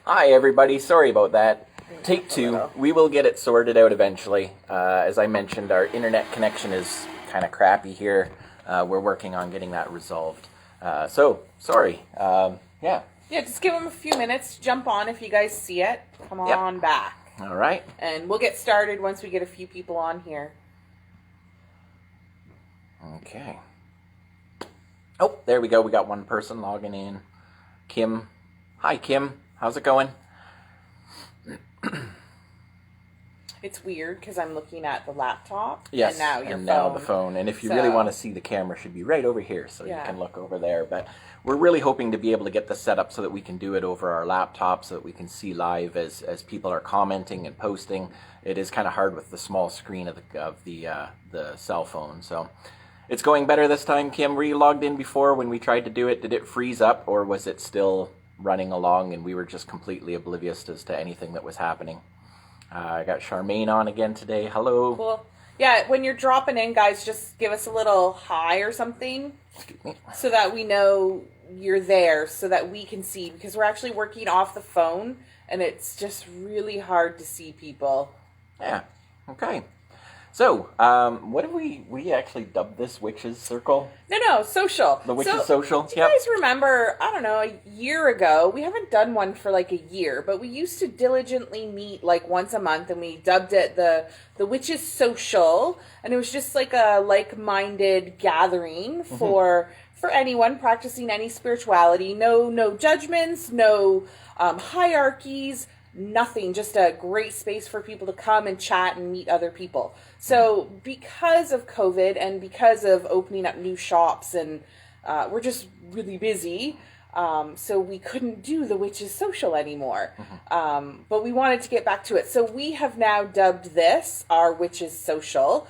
Hi everybody, sorry about that. Take two. We will get it sorted out eventually. As I mentioned, our internet connection is kind of crappy here. We're working on getting that resolved. So, sorry. Yeah, just give them a few minutes. Jump on if you guys see it. Come on back. All right. And we'll get started once we get a few people on here. Okay. Oh, there we go. We got one person logging in. Kim. Hi, Kim. How's it going? It's weird because I'm looking at the laptop. Yes, and now your phone. Now the phone. And if you really want to see the camera, should be right over here, so you can look over there. But we're really hoping to be able to get this set up so that we can do it over our laptop, so that we can see live as people are commenting and posting. It is kind of hard with the small screen of the cell phone. So it's going better this time. Kim, were you logged in before when we tried to do it? Did it freeze up, or was it still running along and we were just completely oblivious as to anything that was happening? I got Charmaine on again today. Hello. Cool. Yeah, when you're dropping in, guys, just give us a little hi or something so that we know you're there, so that we can see, because we're actually working off the phone and it's just really hard to see people. Yeah. Okay. So, what have we actually dubbed this Witches Circle? No, social. The Witches Social? Do you guys remember, I don't know, a year ago, we haven't done one for like a year, but we used to diligently meet like once a month, and we dubbed it the Witches Social, and it was just like a like-minded gathering for anyone practicing any spirituality. No judgments, no hierarchies, nothing, just a great space for people to come and chat and meet other people. So because of COVID and because of opening up new shops, and we're just really busy, so we couldn't do the Witches Social anymore. But we wanted to get back to it. So we have now dubbed this our Witches Social.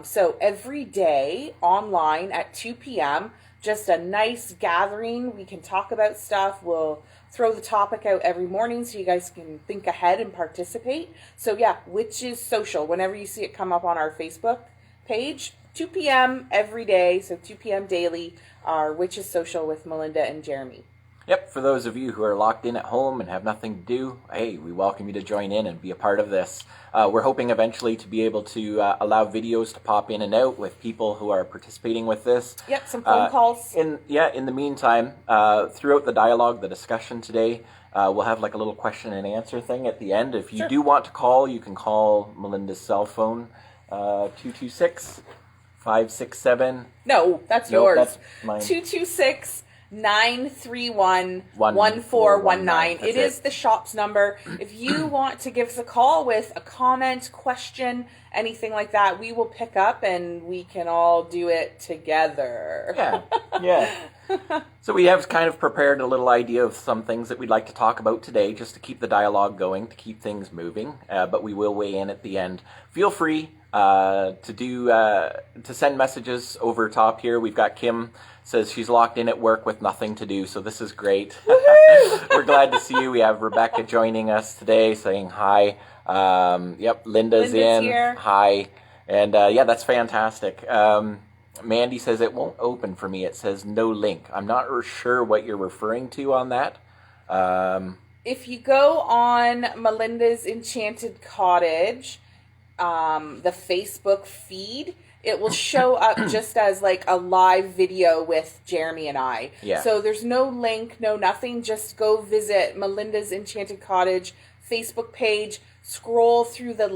So every day online at 2 p.m., just a nice gathering. We can talk about stuff. We'll throw the topic out every morning so you guys can think ahead and participate. So yeah, Witches Social. Whenever you see it come up on our Facebook page, 2 p.m. every day, so 2 p.m. daily, our Witches Social with Melinda and Jeremy. Yep, for those of you who are locked in at home and have nothing to do, hey, we welcome you to join in and be a part of this. We're hoping eventually to be able to allow videos to pop in and out with people who are participating with this. Yep, some phone calls. In the meantime, throughout the dialogue, the discussion today, we'll have like a little question and answer thing at the end. If you do want to call, you can call Melinda's cell phone, 226-567. No, that's yours. That's mine. 226-931-1419. It is the shop's number. If you want to give us a call with a comment, question, anything like that, we will pick up and we can all do it together. Yeah. So we have kind of prepared a little idea of some things that we'd like to talk about today, just to keep the dialogue going, to keep things moving. But we will weigh in at the end. Feel free to send messages over top here. We've got Kim says she's locked in at work with nothing to do, so this is great. We're glad to see you. We have Rebecca joining us today, saying hi. Linda's in. Here. Hi. And that's fantastic. Mandy says it won't open for me. It says no link. I'm not sure what you're referring to on that. If you go on Melinda's Enchanted Cottage, the Facebook feed, it will show up just as like a live video with Jeremy and I. Yeah. So there's no link, no nothing. Just go visit Melinda's Enchanted Cottage Facebook page, scroll through the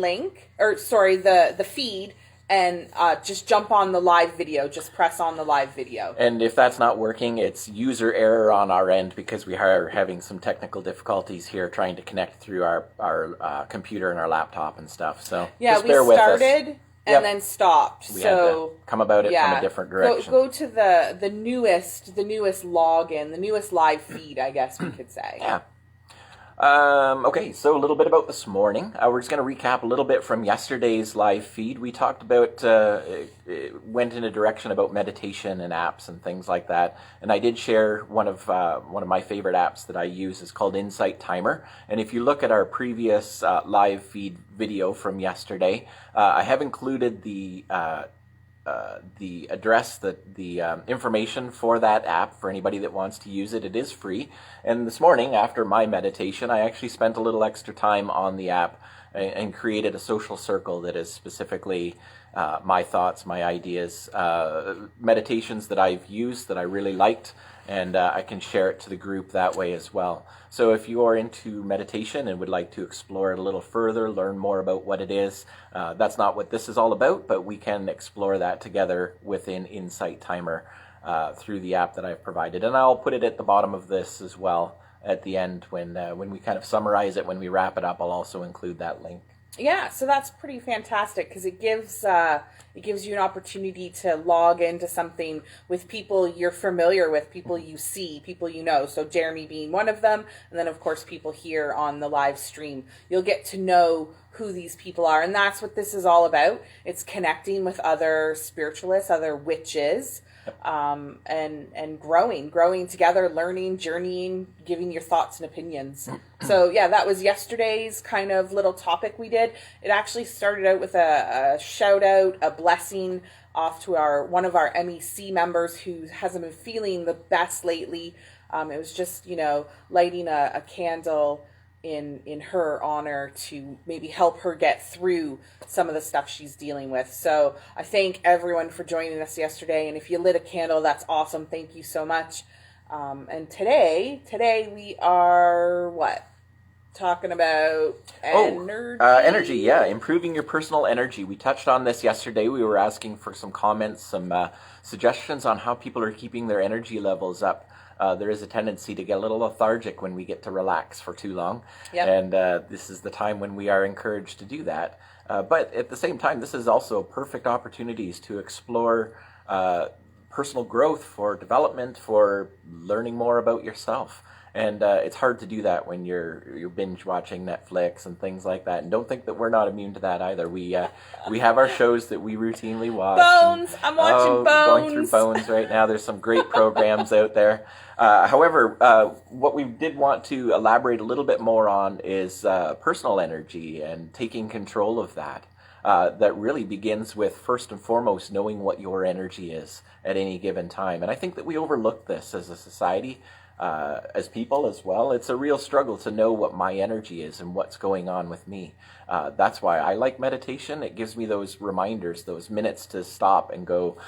the feed, and just jump on the live video. Just press on the live video. And if that's not working, it's user error on our end, because we are having some technical difficulties here trying to connect through our computer and our laptop and stuff. So just bear with us. We started and then stopped. We had to come about it from a different direction. Go to the newest login, the newest live feed, I guess we could say. Yeah. Okay, so a little bit about this morning. We're just going to recap a little bit from yesterday's live feed. We talked about, went in a direction about meditation and apps and things like that. And I did share one of my favorite apps that I use is called Insight Timer. And if you look at our previous live feed video from yesterday, I have included the the address, the information for that app for anybody that wants to use it. It is free. And this morning, after my meditation, I actually spent a little extra time on the app and created a social circle that is specifically my thoughts, my ideas, meditations that I've used that I really liked, and I can share it to the group that way as well. So if you are into meditation and would like to explore it a little further, learn more about what it is, that's not what this is all about, but we can explore that together within Insight Timer through the app that I've provided. And I'll put it at the bottom of this as well at the end when we kind of summarize it, when we wrap it up. I'll also include that link. Yeah, so that's pretty fantastic because it gives you an opportunity to log into something with people you're familiar with, people you see, people you know. So Jeremy being one of them, and then of course people here on the live stream. You'll get to know who these people are, and that's what this is all about. It's connecting with other spiritualists, other witches, and growing together, learning, journeying, giving your thoughts and opinions. So yeah, that was yesterday's kind of little topic we did. It actually started out with a shout out, a blessing off to one of our MEC members who hasn't been feeling the best lately. It was just, lighting a candle in her honor to maybe help her get through some of the stuff she's dealing with. So I thank everyone for joining us yesterday. And if you lit a candle, that's awesome. Thank you so much. And today we are talking about energy. Energy, yeah. Improving your personal energy. We touched on this yesterday. We were asking for some comments, some suggestions on how people are keeping their energy levels up. There is a tendency to get a little lethargic when we get to relax for too long. Yep. And this is the time when we are encouraged to do that. But at the same time, this is also perfect opportunities to explore personal growth, for development, for learning more about yourself. And it's hard to do that when you're binge watching Netflix and things like that. And don't think that we're not immune to that either. We have our shows that we routinely watch. Bones! I'm watching Bones! Going through Bones right now. There's some great programs out there. However, what we did want to elaborate a little bit more on is personal energy and taking control of that. That really begins with, first and foremost, knowing what your energy is at any given time. And I think that we overlook this as a society. As people as well. It's a real struggle to know what my energy is and what's going on with me. That's why I like meditation. It gives me those reminders, those minutes to stop and go,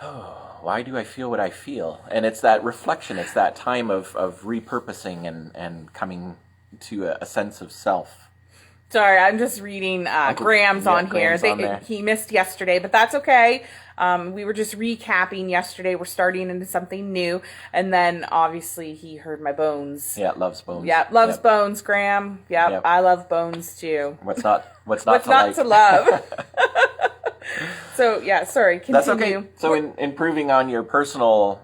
oh, why do I feel what I feel? And it's that reflection, it's that time of repurposing and coming to a sense of self. Sorry, I'm just reading Graham's on here. He missed yesterday, but that's okay. We were just recapping yesterday. We're starting into something new. And then, obviously, he heard my Bones. Yeah, loves Bones. Yeah, loves Bones, Graham. Yep, I love Bones, too. What's not to love? So, yeah, sorry, continue. That's okay. So, in improving on your personal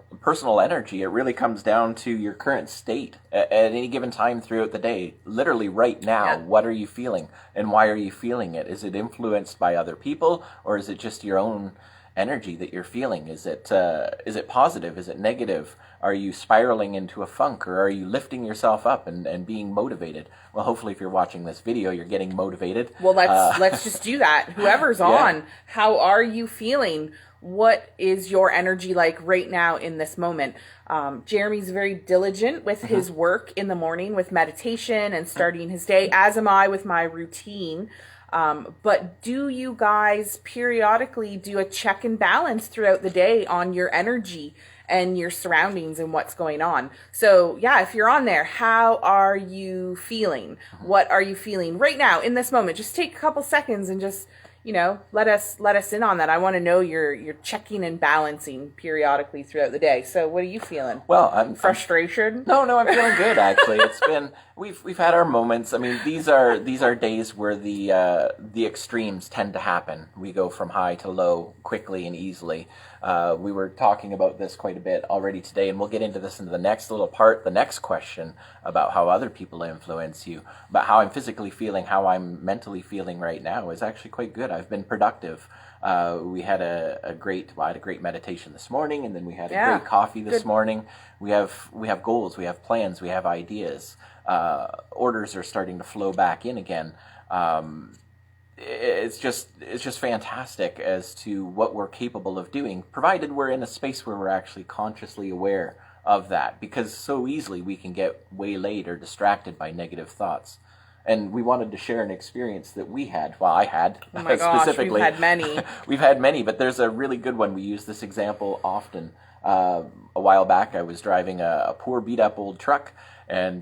energy, it really comes down to your current state at any given time throughout the day. Literally right now, What are you feeling and why are you feeling it? Is it influenced by other people, or is it just your own energy that you're feeling? Is it positive? Is it negative? Are you spiraling into a funk, or are you lifting yourself up and being motivated? Well, hopefully if you're watching this video, you're getting motivated. Well, let's just do that. Whoever's on, how are you feeling? What is your energy like right now in this moment? Jeremy's very diligent with his work in the morning with meditation and starting his day, as am I with my routine. But do you guys periodically do a check and balance throughout the day on your energy and your surroundings and what's going on? So yeah, if you're on there, how are you feeling? What are you feeling right now in this moment? Just take a couple seconds and just, let us in on that. I want to know you're checking and balancing periodically throughout the day. So what are you feeling? Well, I'm frustration. No, I'm feeling good actually. It's been we've had our moments. I mean, these are days where the extremes tend to happen. We go from high to low quickly and easily. We were talking about this quite a bit already today, and we'll get into this into the next little part, the next question about how other people influence you. But how I'm physically feeling, how I'm mentally feeling right now is actually quite good. I've been productive. We had a great meditation this morning, and then we had a great coffee this morning. We have goals, we have plans, we have ideas. Orders are starting to flow back in again. it's just fantastic as to what we're capable of doing, provided we're in a space where we're actually consciously aware of that, because so easily we can get waylaid or distracted by negative thoughts. And we wanted to share an experience that we had. Well, I had. Oh my gosh, specifically. we've had many. We've had many, but there's a really good one. We use this example often. A while back, I was driving a poor, beat-up old truck, and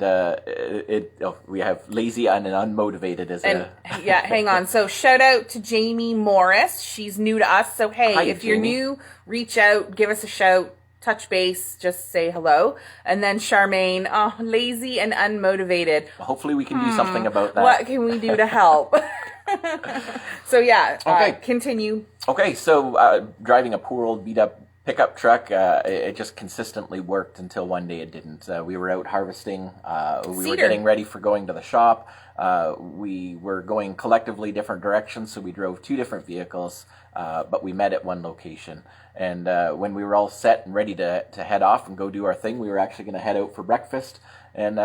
we have lazy and unmotivated as yeah, hang on. So shout out to Jamie Morris. She's new to us. So hey, Hi, if you're Jamie. new, reach out, give us a shout, touch base, just say hello. And then Charmaine, lazy and unmotivated. Hopefully we can do something about that. What can we do to help? So yeah, Okay. Continue. Okay, so driving a poor old beat-up pickup truck, it just consistently worked until one day it didn't. We were out harvesting. We were getting ready for going to the shop. We were going collectively different directions, so we drove two different vehicles, but we met at one location. And when we were all set and ready to head off and go do our thing, we were actually going to head out for breakfast. And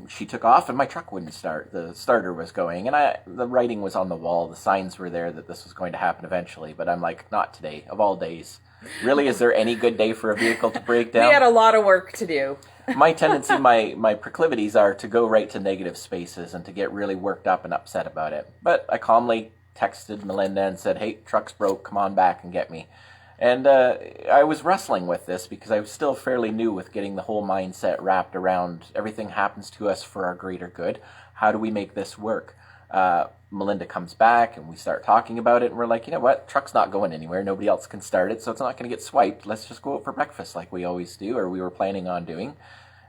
she took off, and my truck wouldn't start. The starter was going, and the writing was on the wall. The signs were there that this was going to happen eventually. But I'm like, not today, of all days. Really, is there any good day for a vehicle to break down? We had a lot of work to do. My tendency, my proclivities are to go right to negative spaces and to get really worked up and upset about it. But I calmly texted Melinda and said, hey, truck's broke, come on back and get me. And I was wrestling with this because I was still fairly new with getting the whole mindset wrapped around everything happens to us for our greater good. How do we make this work? Melinda comes back and we start talking about it, and we're like, you know what? Truck's not going anywhere. Nobody else can start it, so it's not going to get swiped. Let's just go out for breakfast like we always do, or we were planning on doing.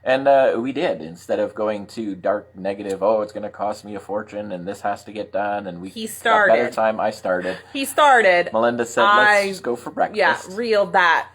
And we did. Instead of going to dark negative, oh, it's going to cost me a fortune and this has to get done, and we got better time. I started. He started. Melinda said, let's just go for breakfast. Yeah, reeled that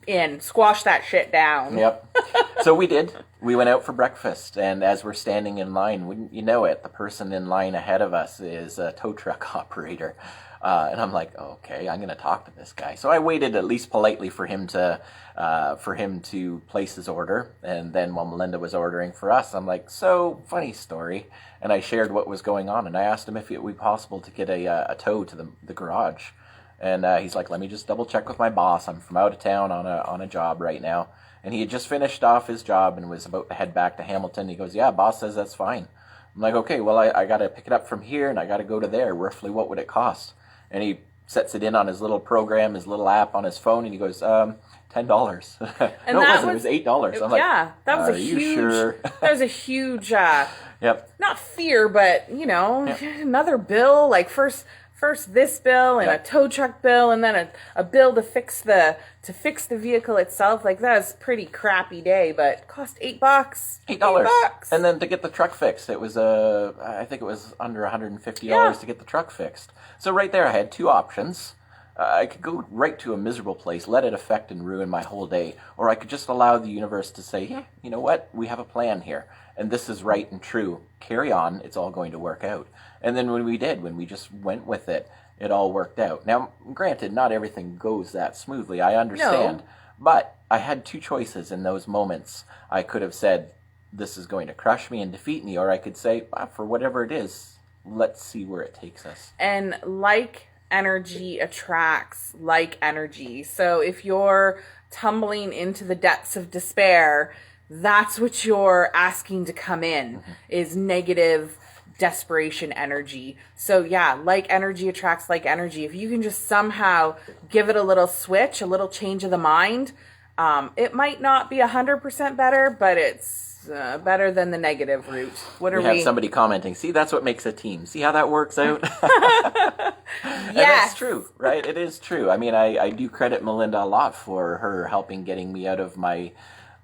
in. Squash that shit down. Yep. So we did. We went out for breakfast, and as we're standing in line, wouldn't you know it, the person in line ahead of us is a tow truck operator. And I'm like, okay, I'm going to talk to this guy. So I waited at least politely for him to place his order. And then while Melinda was ordering for us, I'm like, so funny story. And I shared what was going on, and I asked him if it would be possible to get a tow to the garage. And he's like, let me just double check with my boss. I'm from out of town on a job right now. And he had just finished off his job and was about to head back to Hamilton. He goes, yeah, boss says that's fine. I'm like, okay, well, I got to pick it up from here, and I got to go to there. Roughly, what would it cost? And he sets it in on his little program, his little app on his phone, and he goes, $10. And no, it wasn't. It was $8. I'm like, yeah, that was a huge. Sure? That was a huge. Yep. Not fear, but Yep. another bill. Like first this bill and Yep. a tow truck bill, and then a bill to fix the vehicle itself. Like that was a pretty crappy day, but it cost $8. $8. And then to get the truck fixed, it was I think it was under $150 to get the truck fixed. So right there, I had two options. I could go right to a miserable place, let it affect and ruin my whole day, or I could just allow the universe to say, yeah, you know what? We have a plan here, and this is right and true. Carry on. It's all going to work out. And then when we just went with it, it all worked out. Now, granted, not everything goes that smoothly. I understand. No. But I had two choices in those moments. I could have said, this is going to crush me and defeat me, or I could say, for whatever it is, let's see where it takes us. And like energy attracts like energy. So if you're tumbling into the depths of despair, that's what you're asking to come in, is negative desperation energy. So yeah, like energy attracts like energy. If you can just somehow give it a little switch, a little change of the mind, it might not be 100% better, but it's better than the negative route. What are we? We have somebody commenting, see, that's what makes a team. See how that works out? Yes. That's true, right? It is true. I mean, I do credit Melinda a lot for her helping getting me out of my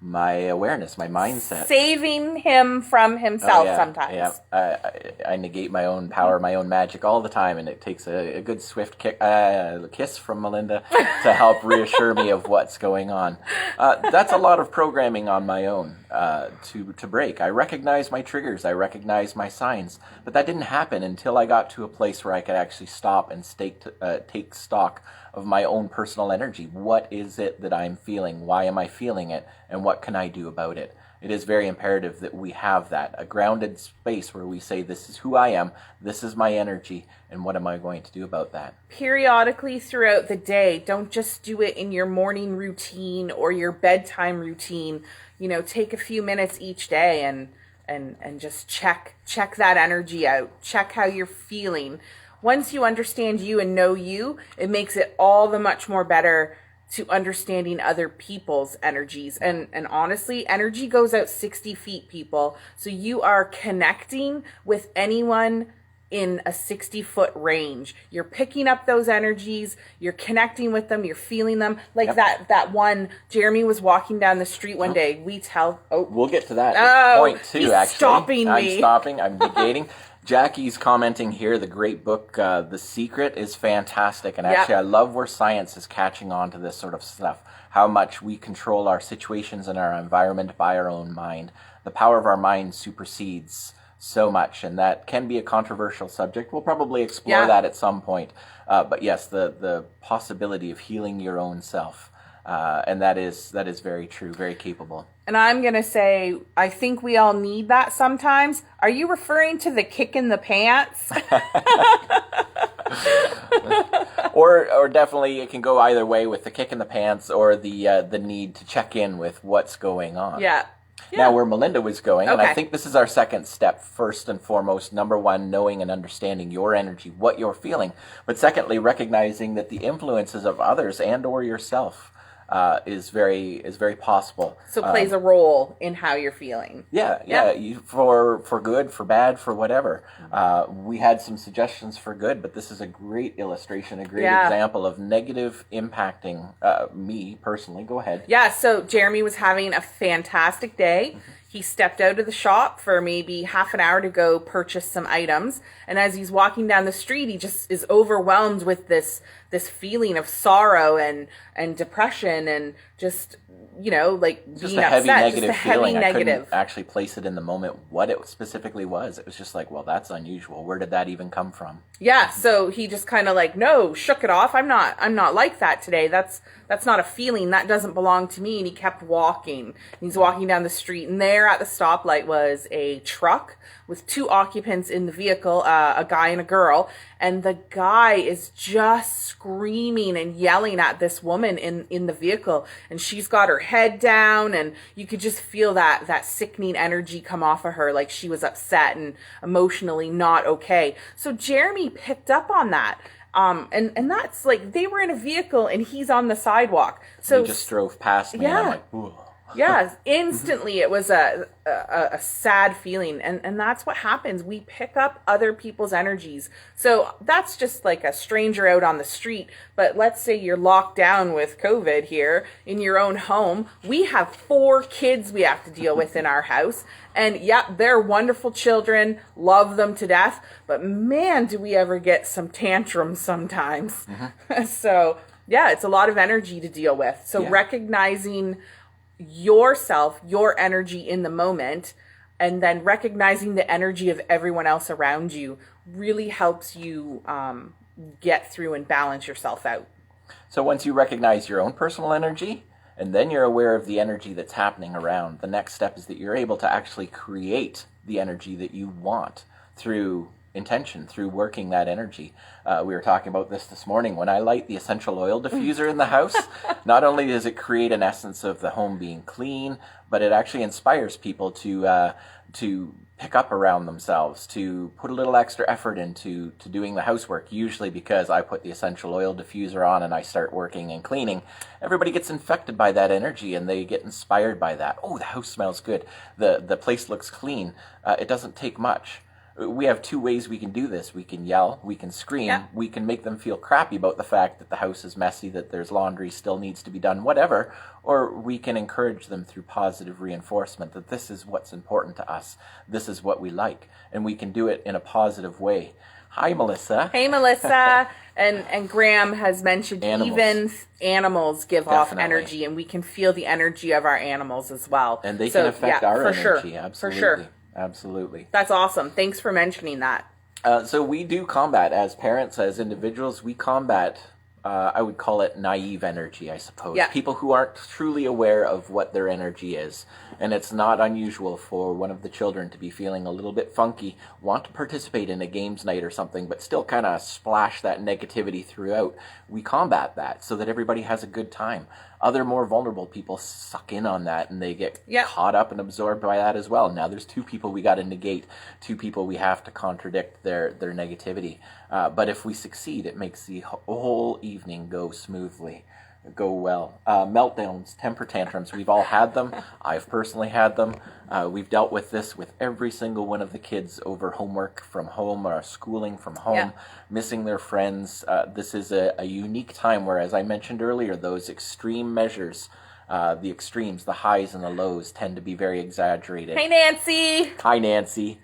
awareness, my mindset. Saving him from himself sometimes. Yeah, I negate my own power, my own magic all the time, and it takes a good swift kiss from Melinda to help reassure me of what's going on. That's a lot of programming on my own to break. I recognize my triggers, I recognize my signs, but that didn't happen until I got to a place where I could actually stop and take stock of my own personal energy. What is it that I'm feeling? Why am I feeling it? And what can I do about it? it is very imperative that we have that, a grounded space where we say, this is who I am, this is my energy, and what am I going to do about that? Periodically throughout the day, don't just do it in your morning routine or your bedtime routine. You know, take a few minutes each day and just check that energy out. Check how you're feeling. Once you understand you and know you, it makes it all the much more better to understanding other people's energies. And honestly, energy goes out 60 feet, people. So you are connecting with anyone in a 60-foot range. You're picking up those energies, you're connecting with them, you're feeling them. Like that one, Jeremy was walking down the street one day. We'll get to that point too, he's actually. Stopping me. I'm stopping, I'm negating. Jackie's commenting here, the great book, The Secret, is fantastic. And actually, I love where science is catching on to this sort of stuff. How much we control our situations and our environment by our own mind. The power of our mind supersedes so much, and that can be a controversial subject. We'll probably explore that at some point. But yes, the possibility of healing your own self. And that is very true, very capable. And I'm going to say, I think we all need that sometimes. Are you referring to the kick in the pants? or definitely it can go either way with the kick in the pants or the need to check in with what's going on. Yeah. Now, where Melinda was going, and I think this is our second step, first and foremost, number one, knowing and understanding your energy, what you're feeling. But secondly, recognizing that the influences of others and or yourself is very possible. So it plays a role in how you're feeling. Yeah. For good, for bad, for whatever. We had some suggestions for good, but this is a great illustration, a great example of negative impacting me personally. Go ahead. Yeah, so Jeremy was having a fantastic day. Mm-hmm. He stepped out of the shop for maybe half an hour to go purchase some items. And as he's walking down the street, he just is overwhelmed with this feeling of sorrow and depression and just, like just being a heavy upset. negative just a feeling. heavy negative. I couldn't actually place it in the moment what it specifically was. It was just like, well, that's unusual. Where did that even come from? Yeah, so he just kind of shook it off. I'm not like that today. That's not a feeling. That doesn't belong to me. And he kept walking. He's walking down the street, and there at the stoplight was a truck with two occupants in the vehicle, a guy and a girl. And the guy is just screaming and yelling at this woman in the vehicle. And she's got her head down, and you could just feel that sickening energy come off of her, like she was upset and emotionally not okay. So Jeremy picked up on that. And that's like, they were in a vehicle and he's on the sidewalk. So he just drove past me and I'm like, ooh. Yeah, instantly it was a sad feeling. And that's what happens. We pick up other people's energies. So that's just like a stranger out on the street. But let's say you're locked down with COVID here in your own home. We have 4 kids we have to deal with in our house. And they're wonderful children, love them to death. But man, do we ever get some tantrums sometimes. Mm-hmm. So it's a lot of energy to deal with. So recognizing yourself, your energy in the moment, and then recognizing the energy of everyone else around you really helps you get through and balance yourself out. So once you recognize your own personal energy, and then you're aware of the energy that's happening around, the next step is that you're able to actually create the energy that you want through intention, through working that energy. We were talking about this morning. When I light the essential oil diffuser in the house, not only does it create an essence of the home being clean, but it actually inspires people to pick up around themselves, to put a little extra effort into doing the housework. Usually because I put the essential oil diffuser on and I start working and cleaning, everybody gets infected by that energy and they get inspired by that. Oh, the house smells good. The place looks clean. It doesn't take much. We have 2 ways we can do this. We can yell, we can scream, we can make them feel crappy about the fact that the house is messy, that there's laundry still needs to be done, whatever, or we can encourage them through positive reinforcement that this is what's important to us, this is what we like, and we can do it in a positive way. Hi, Melissa. Hey, Melissa. and Graham has mentioned even animals give off energy, and we can feel the energy of our animals as well. And they can affect our energy, absolutely. For sure. Absolutely. That's awesome. Thanks for mentioning that. So we do combat as parents, as individuals, we combat I would call it naive energy, I suppose. Yeah. People who aren't truly aware of what their energy is. And it's not unusual for one of the children to be feeling a little bit funky, want to participate in a games night or something, but still kind of splash that negativity throughout. We combat that so that everybody has a good time. Other more vulnerable people suck in on that, and they get caught up and absorbed by that as well. Now there's two people we got to negate, two people we have to contradict their negativity. But if we succeed, it makes the whole evening go smoothly, go well. Meltdowns, temper tantrums, we've all had them. I've personally had them. We've dealt with this with every single one of the kids over homework from home or schooling from home, missing their friends. This is a unique time where, as I mentioned earlier, those extreme measures, the extremes, the highs and the lows, tend to be very exaggerated. Hey, Nancy! Hi, Nancy.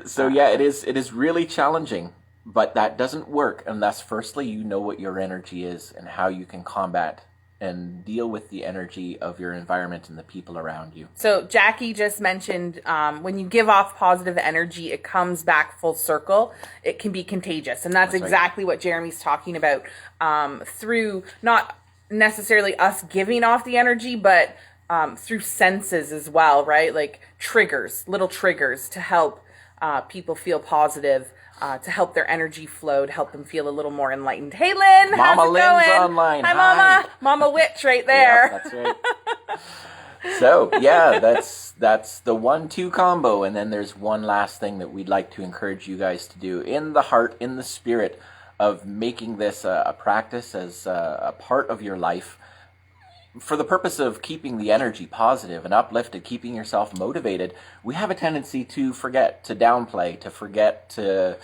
So yeah, it is really challenging, but that doesn't work unless firstly you know what your energy is and how you can combat and deal with the energy of your environment and the people around you. So Jackie just mentioned when you give off positive energy, it comes back full circle. It can be contagious. And that's exactly what Jeremy's talking about, through not necessarily us giving off the energy, but through senses as well, right? Like triggers, little triggers to help people feel positive. To help their energy flow, to help them feel a little more enlightened. Hey, Lynn, Mama how's it Lynn's going? online. Hi, Mama. Mama Witch right there. Yep, that's right. So, yeah, that's the 1-2 combo. And then there's one last thing that we'd like to encourage you guys to do in the heart, in the spirit of making this a practice as a part of your life. For the purpose of keeping the energy positive and uplifted, keeping yourself motivated, we have a tendency to forget, to downplay, to forget to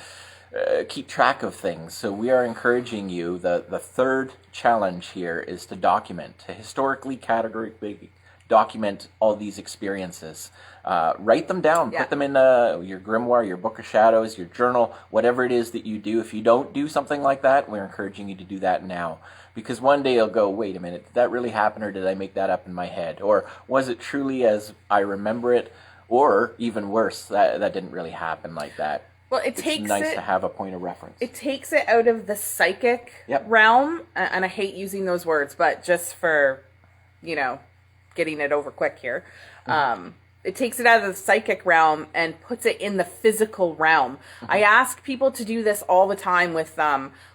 keep track of things. So we are encouraging you, the third challenge here is to document, to historically, categorically document all these experiences. Write them down, put them in your grimoire, your book of shadows, your journal, whatever it is that you do. If you don't do something like that, we're encouraging you to do that now. Because one day you'll go, wait a minute, did that really happen, or did I make that up in my head? Or was it truly as I remember it? Or even worse, that didn't really happen like that. Well, it's nice to have a point of reference. It takes it out of the psychic realm, and I hate using those words, but just for, getting it over quick here. It takes it out of the psychic realm and puts it in the physical realm. I ask people to do this all the time with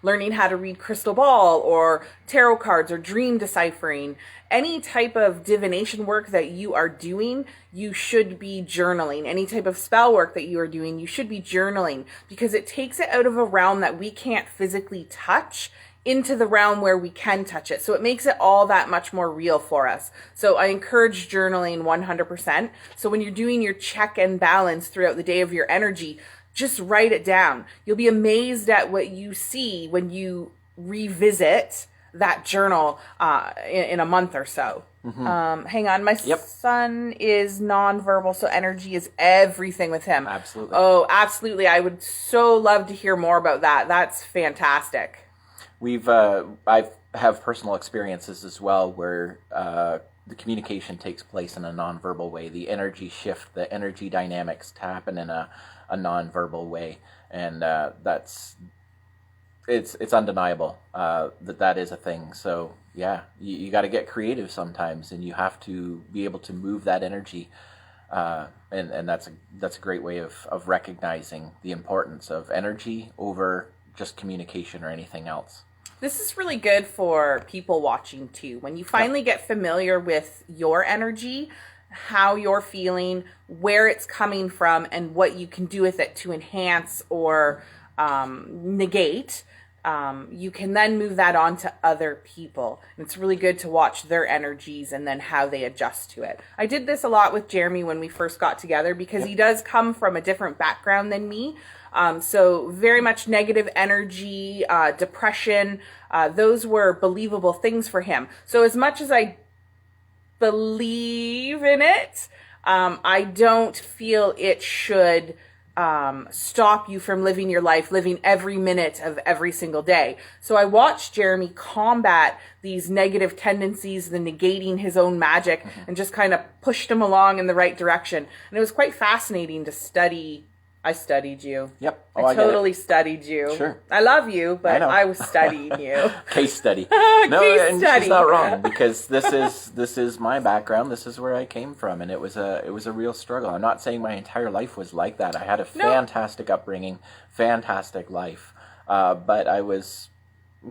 learning how to read crystal ball or tarot cards or dream deciphering. Any type of divination work that you are doing, you should be journaling. Any type of spell work that you are doing, you should be journaling, because it takes it out of a realm that we can't physically touch into the realm where we can touch it. So it makes it all that much more real for us. So I encourage journaling 100%. So when you're doing your check and balance throughout the day of your energy, just write it down. You'll be amazed at what you see when you revisit that journal in a month or so. Hang on, my son is nonverbal, so energy is everything with him. Absolutely. Oh, absolutely. I would so love to hear more about that. That's fantastic. I have personal experiences as well where the communication takes place in a nonverbal way. The energy shift, the energy dynamics happen in a nonverbal way, and it's undeniable that is a thing. So yeah, you got to get creative sometimes, and you have to be able to move that energy, and that's a great way of recognizing the importance of energy over just communication or anything else. This is really good for people watching too. When you finally get familiar with your energy, how you're feeling, where it's coming from, and what you can do with it to enhance or negate, you can then move that on to other people. And it's really good to watch their energies and then how they adjust to it. I did this a lot with Jeremy when we first got together, because he does come from a different background than me. So very much negative energy, depression, those were believable things for him. So as much as I believe in it, I don't feel it should stop you from living your life, living every minute of every single day. So I watched Jeremy combat these negative tendencies, the negating his own magic, and just kind of pushed him along in the right direction. And it was quite fascinating to study I studied you. Yep. I totally studied you. Sure. I love you, but I was studying you. Case study. Case study. She's not wrong, because this is my background. This is where I came from, and it was a real struggle. I'm not saying my entire life was like that. I had a fantastic upbringing, fantastic life, but I was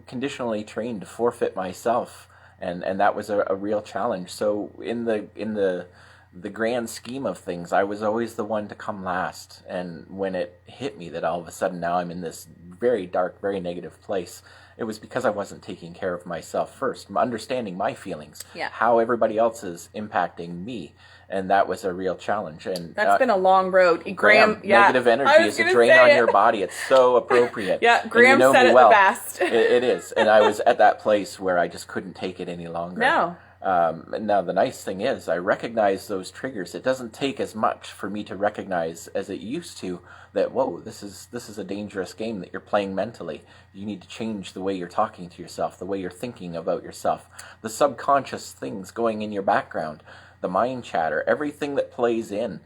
conditionally trained to forfeit myself, and that was a real challenge. So in the grand scheme of things, I was always the one to come last. And when it hit me that all of a sudden now I'm in this very dark, very negative place, it was because I wasn't taking care of myself first, understanding my feelings, how everybody else is impacting me. And that was a real challenge. And that's been a long road. Graham, negative energy is a drain on your body. It's so appropriate. Graham said it the best. It is. And I was at that place where I just couldn't take it any longer. No. Now, the nice thing is I recognize those triggers. It doesn't take as much for me to recognize as it used to that, whoa, this is a dangerous game that you're playing mentally. You need to change the way you're talking to yourself, the way you're thinking about yourself, the subconscious things going in your background, the mind chatter, everything that plays in.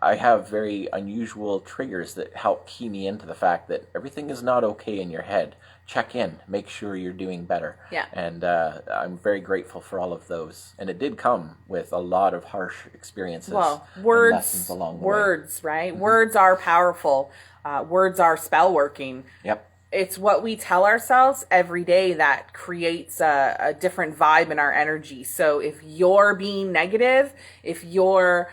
I have very unusual triggers that help key me into the fact that everything is not okay in your head. Check in, make sure you're doing better. Yeah. And I'm very grateful for all of those. And it did come with a lot of harsh experiences. Well, and lessons along the way. Right? Mm-hmm. Words are powerful. Words are spell working. Yep. It's what we tell ourselves every day that creates a different vibe in our energy. So if you're being negative, if you're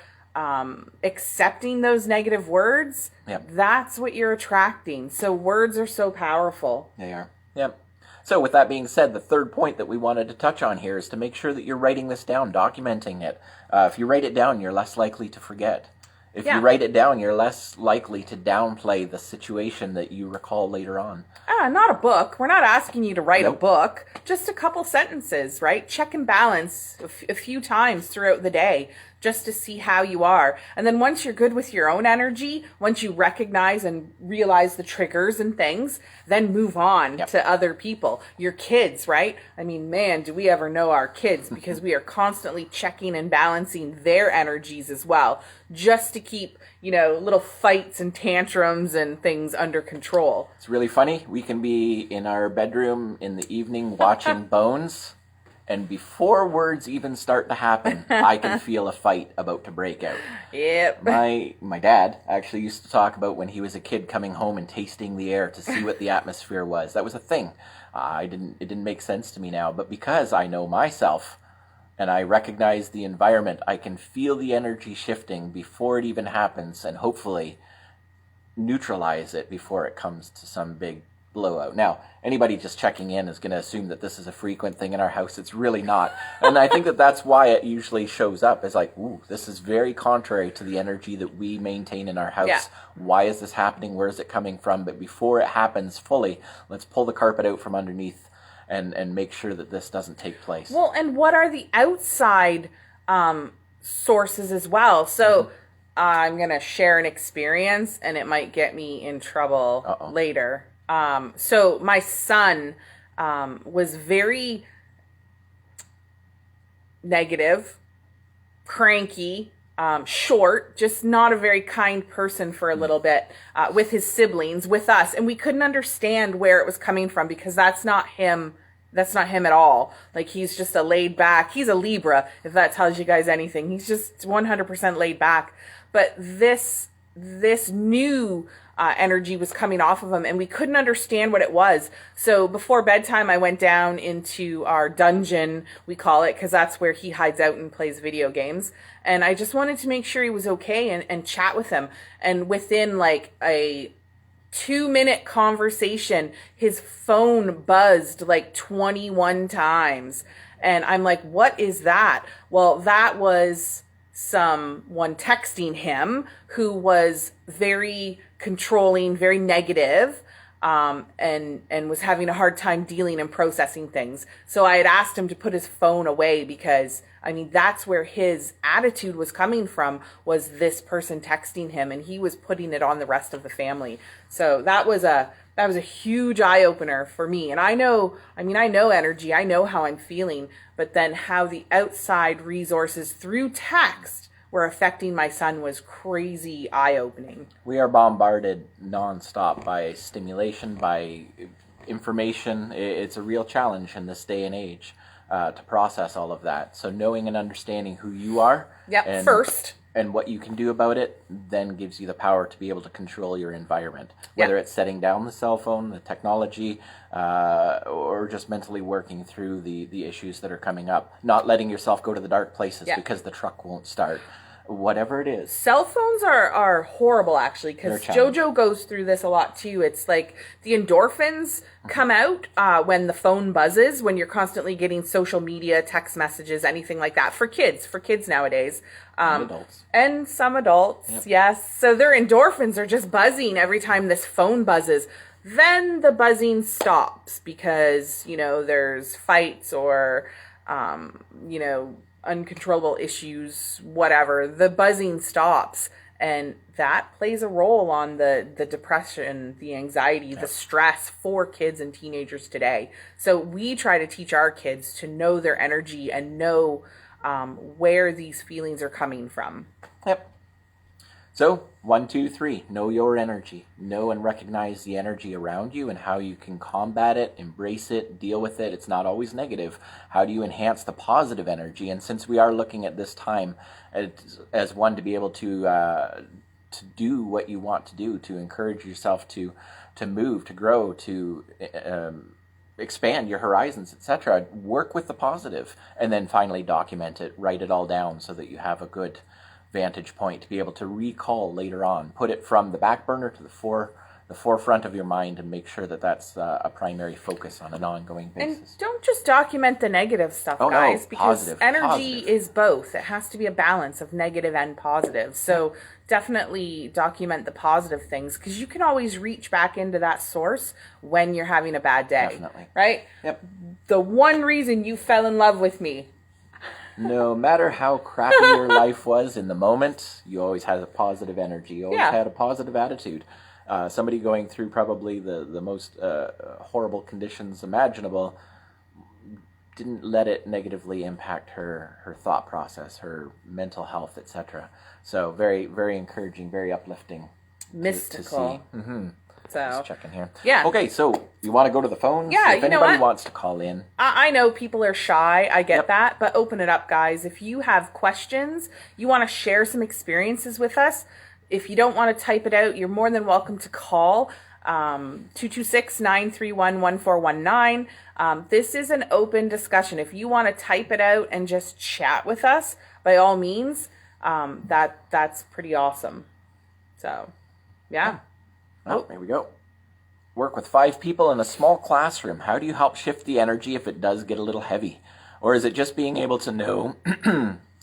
accepting those negative words, that's what you're attracting. So words are so powerful. They are. Yep. So with that being said, the third point that we wanted to touch on here is to make sure that you're writing this down, documenting it. If you write it down, you're less likely to forget. If you write it down, you're less likely to downplay the situation that you recall later on. Not a book. We're not asking you to write a book. Just a couple sentences, right? Check and balance a few times throughout the day just to see how you are. And then once you're good with your own energy, once you recognize and realize the triggers and things, then move on to other people. Your kids, right? I mean, man, do we ever know our kids, because we are constantly checking and balancing their energies as well, just to keep, little fights and tantrums and things under control. It's really funny. We can be in our bedroom in the evening watching Bones, and before words even start to happen, I can feel a fight about to break out. Yep. My dad actually used to talk about when he was a kid coming home and tasting the air to see what the atmosphere was. That was a thing. It didn't make sense to me now, but because I know myself and I recognize the environment, I can feel the energy shifting before it even happens, and hopefully neutralize it before it comes to some big blowout. Now, anybody just checking in is going to assume that this is a frequent thing in our house. It's really not. And I think that that's why it usually shows up as like, ooh, this is very contrary to the energy that we maintain in our house. Yeah. Why is this happening? Where is it coming from? But before it happens fully, let's pull the carpet out from underneath and make sure that this doesn't take place. Well, and what are the outside sources as well? So I'm going to share an experience, and it might get me in trouble later. So my son was very negative, cranky, short, just not a very kind person for a little bit, with his siblings, with us. And we couldn't understand where it was coming from, because that's not him. That's not him at all. Like, he's just a laid back, he's a Libra, if that tells you guys anything. He's just 100% laid back. But this new energy was coming off of him, and we couldn't understand what it was. So before bedtime, I went down into our dungeon, we call it, because that's where he hides out and plays video games. And I just wanted to make sure he was okay and chat with him. And within like a 2-minute conversation, his phone buzzed like 21 times. And I'm like, what is that? Well, that was someone texting him who was very controlling, very negative, and was having a hard time dealing and processing things. So I had asked him to put his phone away, because I mean, that's where his attitude was coming from, was this person texting him, and he was putting it on the rest of the family. So that was a huge eye opener for me. And I know energy, I know how I'm feeling, but then how the outside resources through text were affecting my son was crazy eye-opening. We are bombarded nonstop by stimulation, by information. It's a real challenge in this day and age to process all of that. So knowing and understanding who you are first, and what you can do about it then gives you the power to be able to control your environment, whether it's setting down the cell phone, the technology, or just mentally working through the issues that are coming up, not letting yourself go to the dark places because the truck won't start. Whatever it is. Cell phones are horrible, actually, because JoJo goes through this a lot too. It's like the endorphins come out when the phone buzzes, when you're constantly getting social media, text messages, anything like that for kids nowadays. And adults. And some adults, yes. So their endorphins are just buzzing every time this phone buzzes. Then the buzzing stops because, there's fights or, uncontrollable issues, whatever. The buzzing stops, and that plays a role on the depression, the anxiety, the stress for kids and teenagers today. So we try to teach our kids to know their energy and know where these feelings are coming from. Yep. So 1, 2, 3, know your energy. Know and recognize the energy around you and how you can combat it, embrace it, deal with it. It's not always negative. How do you enhance the positive energy? And since we are looking at this time as one to be able to do what you want to do, to encourage yourself to move, to grow, to expand your horizons, etc., work with the positive, and then finally document it, write it all down so that you have a good vantage point to be able to recall later on. Put it from the back burner to the forefront of your mind, and make sure that that's a primary focus on an ongoing basis. And don't just document the negative stuff, guys, because energy is both. It has to be a balance of negative and positive. So definitely document the positive things, because you can always reach back into that source when you're having a bad day. Definitely. Right? Yep. The one reason you fell in love with me. No matter how crappy your life was in the moment, you always had a positive energy. You always had a positive attitude. Somebody going through probably the most horrible conditions imaginable didn't let it negatively impact her thought process, her mental health, etc. So very, very encouraging, very uplifting. Mystical. To see. Mm-hmm. So just checking here. Yeah. Okay, so you want to go to the phones? Yeah, if anybody wants to call in. I know people are shy. I get that, but open it up, guys. If you have questions, you want to share some experiences with us. If you don't want to type it out, you're more than welcome to call 226-931-1419. This is an open discussion. If you want to type it out and just chat with us, by all means, that's pretty awesome. So, yeah. Oh, there we go. Work with 5 people in a small classroom. How do you help shift the energy if it does get a little heavy? Or is it just being able to know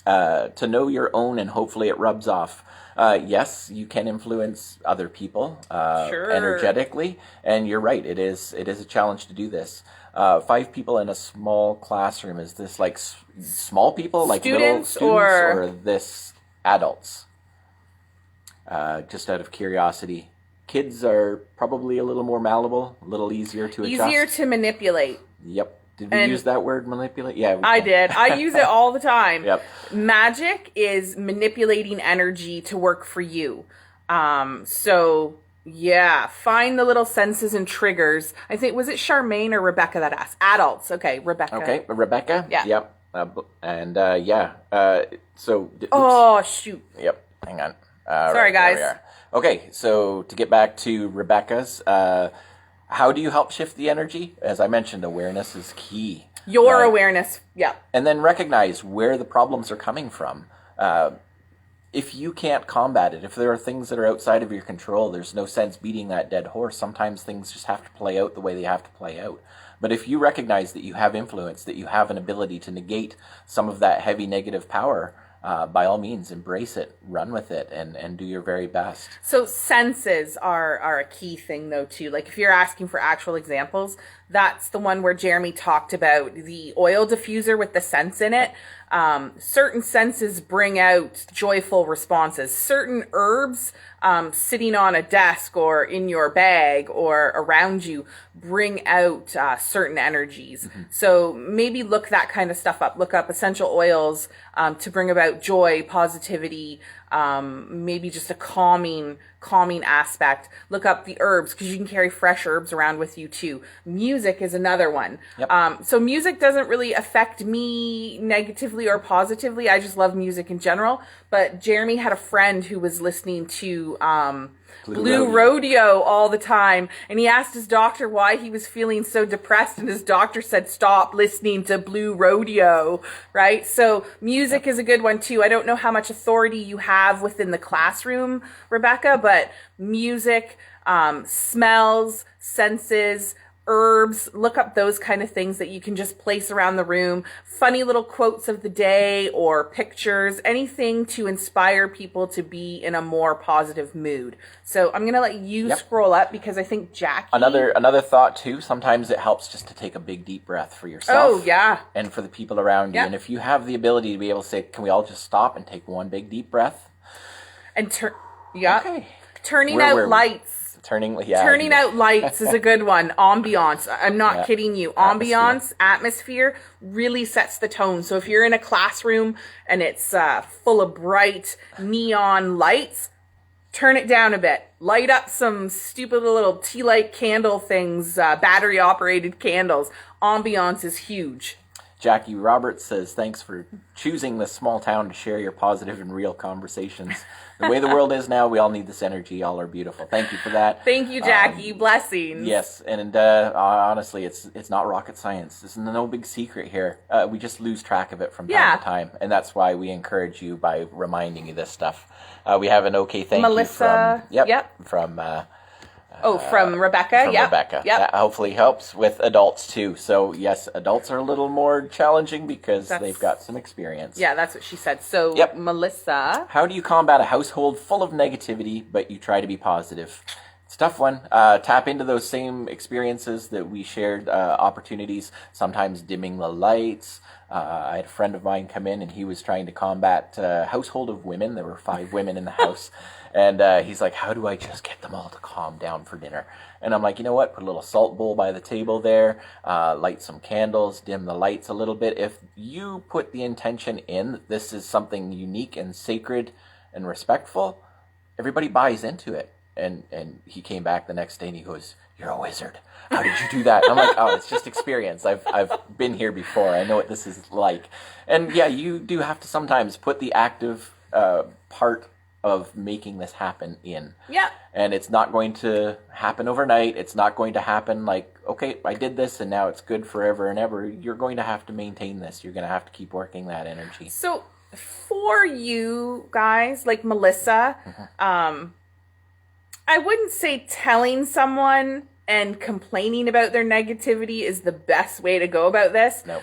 to know your own, and hopefully it rubs off? Yes, you can influence other people energetically, and you're right. It is a challenge to do this. 5 people in a small classroom. Is this like small people, like students, little students, or this adults? Just out of curiosity. Kids are probably a little more malleable, a little easier to adjust. Easier to manipulate. Yep. Did we use that word, manipulate? Yeah, I did. I use it all the time. Yep. Magic is manipulating energy to work for you. So, yeah, find the little senses and triggers. I think, was it Charmaine or Rebecca that asked? Adults. Okay, Rebecca. Okay, Rebecca? Yeah. Yep. So... Oh, shoot. Yep, hang on. Sorry, guys. There we are. Okay, so to get back to Rebecca's, how do you help shift the energy? As I mentioned, awareness is key. Your awareness, yeah. And then recognize where the problems are coming from. If you can't combat it, if there are things that are outside of your control, there's no sense beating that dead horse. Sometimes things just have to play out the way they have to play out. But if you recognize that you have influence, that you have an ability to negate some of that heavy negative power, by all means, embrace it, run with it, and do your very best. So senses are a key thing, though, too. Like, if you're asking for actual examples, that's the one where Jeremy talked about the oil diffuser with the scents in it. Certain senses bring out joyful responses. Certain herbs sitting on a desk or in your bag or around you bring out certain energies. So maybe look that kind of stuff up. Look up essential oils to bring about joy, positivity, maybe just a calming aspect. Look up the herbs, because you can carry fresh herbs around with you too. Music is another one. Yep. So music doesn't really affect me negatively or positively. I just love music in general. But Jeremy had a friend who was listening to Blue Rodeo all the time, and he asked his doctor why he was feeling so depressed, and his doctor said stop listening to Blue Rodeo, right? So music is a good one too. I don't know how much authority you have within the classroom, Rebecca, but music, smells, senses, herbs, look up those kind of things that you can just place around the room. Funny little quotes of the day or pictures, anything to inspire people to be in a more positive mood. So I'm going to let you scroll up, because I think Jackie... Another thought too, sometimes it helps just to take a big deep breath for yourself. Oh, yeah. And for the people around you. And if you have the ability to be able to say, can we all just stop and take one big deep breath? And Okay. Turning out lights. Turning out lights is a good one. Ambiance. I'm not kidding you. Ambiance, atmosphere really sets the tone. So if you're in a classroom and it's full of bright neon lights, turn it down a bit. Light up some stupid little tea light candle things, battery operated candles. Ambiance is huge. Jackie Roberts says, thanks for choosing this small town to share your positive and real conversations. The way the world is now, we all need this energy. Y'all are beautiful. Thank you for that. Thank you, Jackie. Blessings. Yes, and honestly, it's not rocket science. This is no big secret here. We just lose track of it from time to time, and that's why we encourage you by reminding you this stuff. We have an okay thank Melissa, you from... from Rebecca. From Rebecca. That hopefully helps with adults too. So yes, adults are a little more challenging because they've got some experience. Yeah, that's what she said. So Melissa. How do you combat a household full of negativity, but you try to be positive? It's a tough one. Tap into those same experiences that we shared, opportunities, sometimes dimming the lights. I had a friend of mine come in and he was trying to combat a household of women. There were 5 women in the house. And he's like, how do I just get them all to calm down for dinner? And I'm like, you know what? Put a little salt bowl by the table there, light some candles, dim the lights a little bit. If you put the intention in, this is something unique and sacred and respectful, everybody buys into it. And he came back the next day and he goes, you're a wizard. How did you do that? I'm like, oh, it's just experience. I've been here before. I know what this is like. And yeah, you do have to sometimes put the active part of making this happen in. Yeah. And it's not going to happen overnight. It's not going to happen like, okay, I did this and now it's good forever and ever. You're going to have to maintain this. You're going to have to keep working that energy. So for you guys, like Melissa, I wouldn't say telling someone and complaining about their negativity is the best way to go about this. No.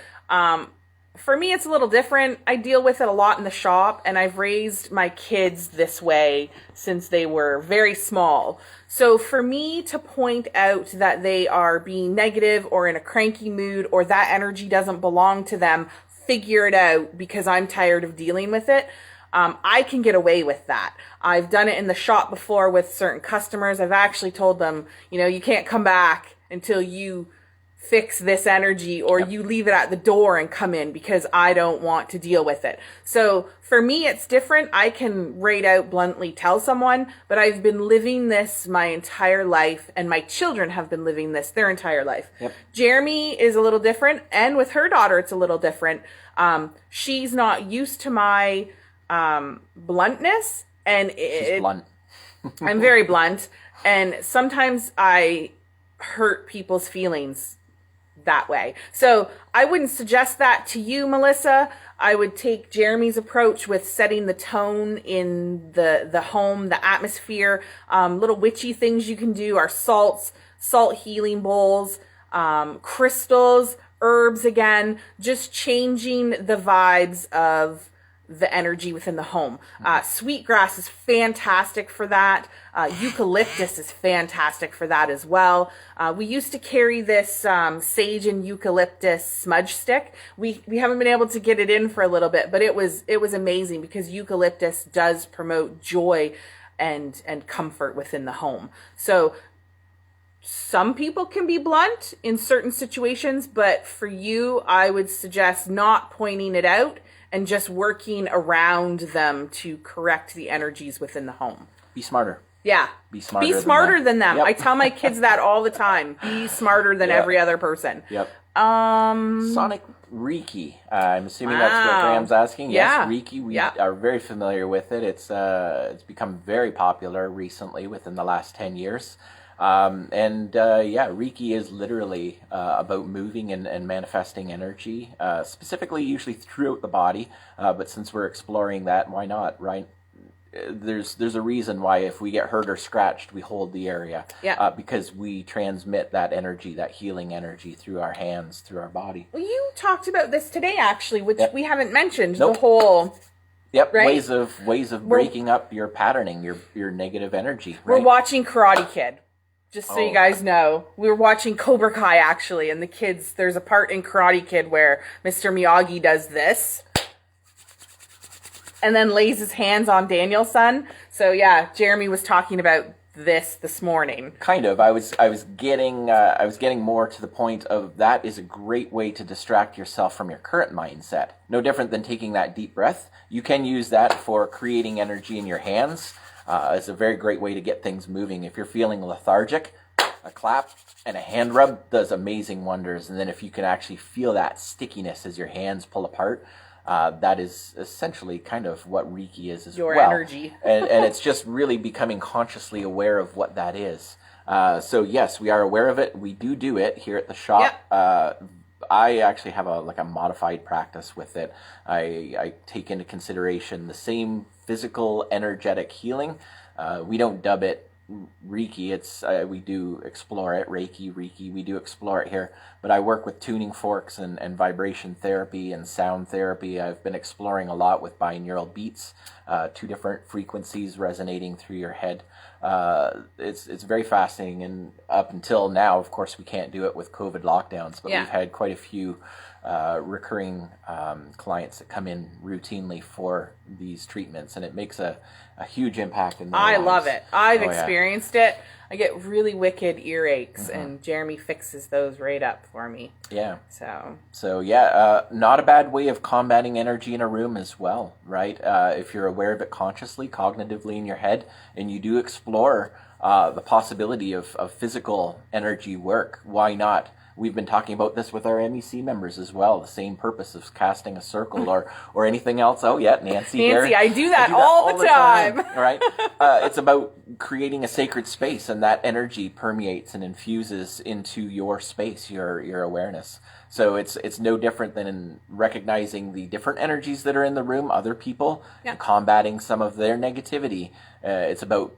For me, it's a little different. I deal with it a lot in the shop, and I've raised my kids this way since they were very small. So for me to point out that they are being negative or in a cranky mood or that energy doesn't belong to them, figure it out because I'm tired of dealing with it. I can get away with that. I've done it in the shop before with certain customers. I've actually told them, you can't come back until you fix this energy or you leave it at the door and come in because I don't want to deal with it. So for me, it's different. I can right out bluntly tell someone, but I've been living this my entire life and my children have been living this their entire life. Yep. Jeremy is a little different, and with her daughter, it's a little different. She's not used to my bluntness, and She's blunt. I'm very blunt, and sometimes I hurt people's feelings that way. So I wouldn't suggest that to you, Melissa. I would take Jeremy's approach with setting the tone in the home, the atmosphere. Little witchy things you can do are salt healing bowls, crystals, herbs again, just changing the vibes of the energy within the home. Sweetgrass is fantastic for that. Eucalyptus is fantastic for that as well. We used to carry this sage and eucalyptus smudge stick. We haven't been able to get it in for a little bit, but it was amazing because eucalyptus does promote joy and comfort within the home. So some people can be blunt in certain situations, but for you, I would suggest not pointing it out and just working around them to correct the energies within the home. Be smarter. Yeah. Be smarter than them. Yep. I tell my kids that all the time. Be smarter than every other person. Yep. Sonic Reiki. I'm assuming that's what Graham's asking. Yes, Reiki. We are very familiar with it. It's become very popular recently within the last 10 years. Reiki is literally about moving and manifesting energy, specifically usually throughout the body. But since we're exploring that, why not, right? There's a reason why if we get hurt or scratched, we hold the area. Because we transmit that energy, that healing energy through our hands, through our body. Well, you talked about this today, actually, which we haven't mentioned. Nope. The whole... Yep, right? ways of breaking up your patterning, your negative energy. Right? We're watching Karate Kid. Just so you guys know, we were watching Cobra Kai, actually, and the kids, there's a part in Karate Kid where Mr. Miyagi does this and then lays his hands on Daniel-san. So yeah, Jeremy was talking about this morning. Kind of. I was getting more to the point of that is a great way to distract yourself from your current mindset. No different than taking that deep breath. You can use that for creating energy in your hands. It's a very great way to get things moving. If you're feeling lethargic, a clap and a hand rub does amazing wonders. And then if you can actually feel that stickiness as your hands pull apart, that is essentially kind of what Reiki is as well. Your energy. and it's just really becoming consciously aware of what that is. So yes, we are aware of it. We do it here at the shop. Yep. I actually have a modified practice with it. I take into consideration the same physical energetic healing. We don't dub it Reiki. It's we do explore it. Reiki. We do explore it here. But I work with tuning forks and vibration therapy and sound therapy. I've been exploring a lot with binaural beats, 2 different frequencies resonating through your head. It's very fascinating. And up until now, of course, we can't do it with COVID lockdowns. But we've had quite a few recurring clients that come in routinely for these treatments, and it makes a huge impact in their lives. I love it. I've experienced it. I get really wicked earaches, and Jeremy fixes those right up for me. Yeah. So not a bad way of combating energy in a room as well, right? If you're aware of it consciously, cognitively in your head, and you do explore the possibility of physical energy work, why not? We've been talking about this with our MEC members as well. The same purpose of casting a circle or anything else. Oh yeah, Nancy, I do that all the time. Right? It's about creating a sacred space, and that energy permeates and infuses into your space, your awareness. So it's no different than in recognizing the different energies that are in the room, other people, and combating some of their negativity. It's about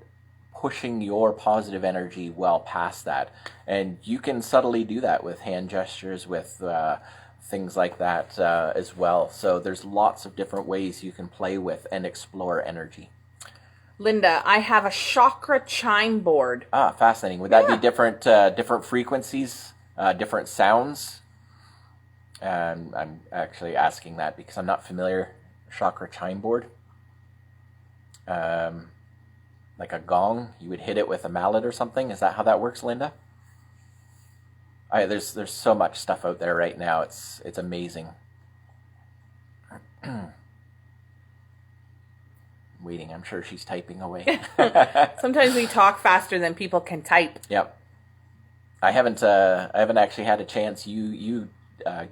pushing your positive energy well past that. And you can subtly do that with hand gestures, with things like that as well. So there's lots of different ways you can play with and explore energy. Linda, I have a chakra chime board. Ah, fascinating. Would that be different frequencies, different sounds? I'm actually asking that because I'm not familiar. Chakra chime board. Like a gong, you would hit it with a mallet or something. Is that how that works, Linda? There's so much stuff out there right now. It's amazing. Waiting, I'm sure she's typing away. Sometimes we talk faster than people can type. Yep. I haven't actually had a chance. You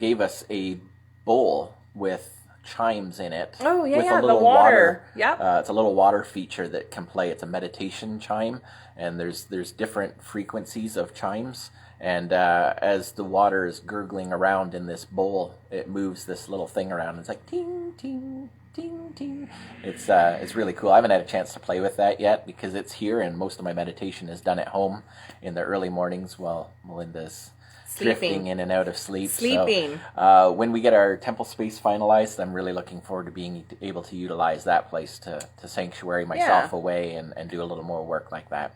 gave us a bowl with chimes in it. Oh yeah, with a the little water. Yep. It's a little water feature that can play. It's a meditation chime, and there's different frequencies of chimes. And as the water is gurgling around in this bowl, it moves this little thing around. It's like ting ting ting ting. It's really cool. I haven't had a chance to play with that yet because it's here, and most of my meditation is done at home in the early mornings while Melinda's drifting in and out of sleep. So, when we get our temple space finalized, I'm really looking forward to being able to utilize that place to sanctuary myself away and do a little more work like that.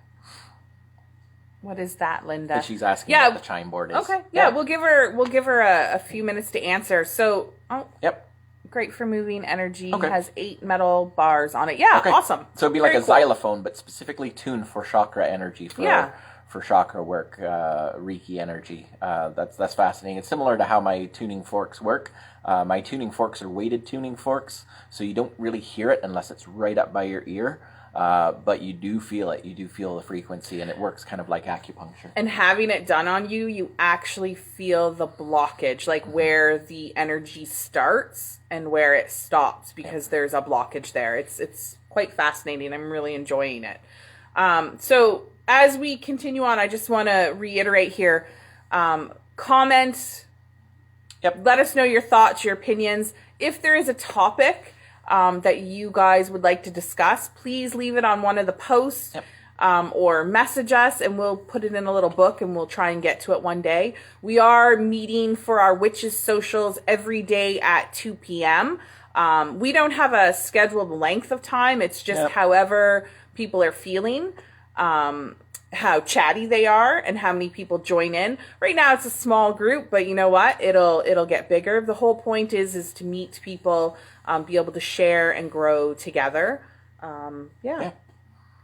What is that, Linda? But she's asking what the chime board is. Okay. Yeah, we'll give her a few minutes to answer. So, great for moving energy. Okay. Has 8 metal bars on it. Yeah, Okay. awesome. So it'd be Very like a cool. xylophone, but specifically tuned for chakra energy, for chakra work, Reiki energy. That's fascinating. It's similar to how my tuning forks work. My tuning forks are weighted tuning forks, so you don't really hear it unless it's right up by your ear. But you do feel it. You do feel the frequency, and it works kind of like acupuncture. And having it done on you, you actually feel the blockage, like where the energy starts and where it stops, because there's a blockage there. It's quite fascinating. I'm really enjoying it. So as we continue on, I just want to reiterate here, comment, let us know your thoughts, your opinions. If there is a topic that you guys would like to discuss, please leave it on one of the posts, or message us, and we'll put it in a little book, and we'll try and get to it one day. We are meeting for our Witches Socials every day at 2 p.m. We don't have a scheduled length of time. It's just however people are feeling, how chatty they are, and how many people join in. Right now it's a small group, but you know what? It'll get bigger. The whole point is to meet people, be able to share and grow together.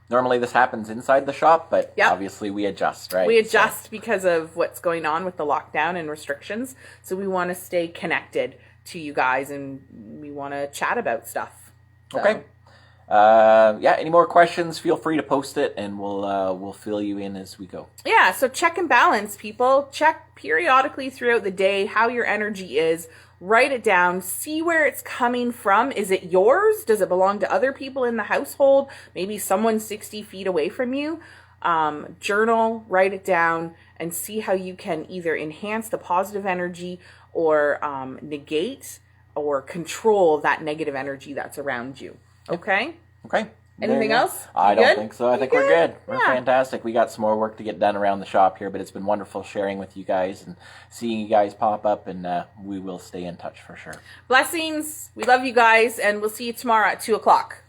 Normally this happens inside the shop, but obviously we adjust, right? We adjust because of what's going on with the lockdown and restrictions. So we want to stay connected to you guys, and we want to chat about stuff. So. Okay. Any more questions, feel free to post it, and we'll fill you in as we go. Yeah, so check and balance, people. Check periodically throughout the day how your energy is. Write it down. See where it's coming from. Is it yours? Does it belong to other people in the household? Maybe someone 60 feet away from you? Journal, write it down, and see how you can either enhance the positive energy or negate or control that negative energy that's around you. Okay? Okay. Anything else? I don't think so. I think we're good. We're fantastic. We got some more work to get done around the shop here, but it's been wonderful sharing with you guys and seeing you guys pop up, and we will stay in touch for sure. Blessings. We love you guys, and we'll see you tomorrow at 2 o'clock.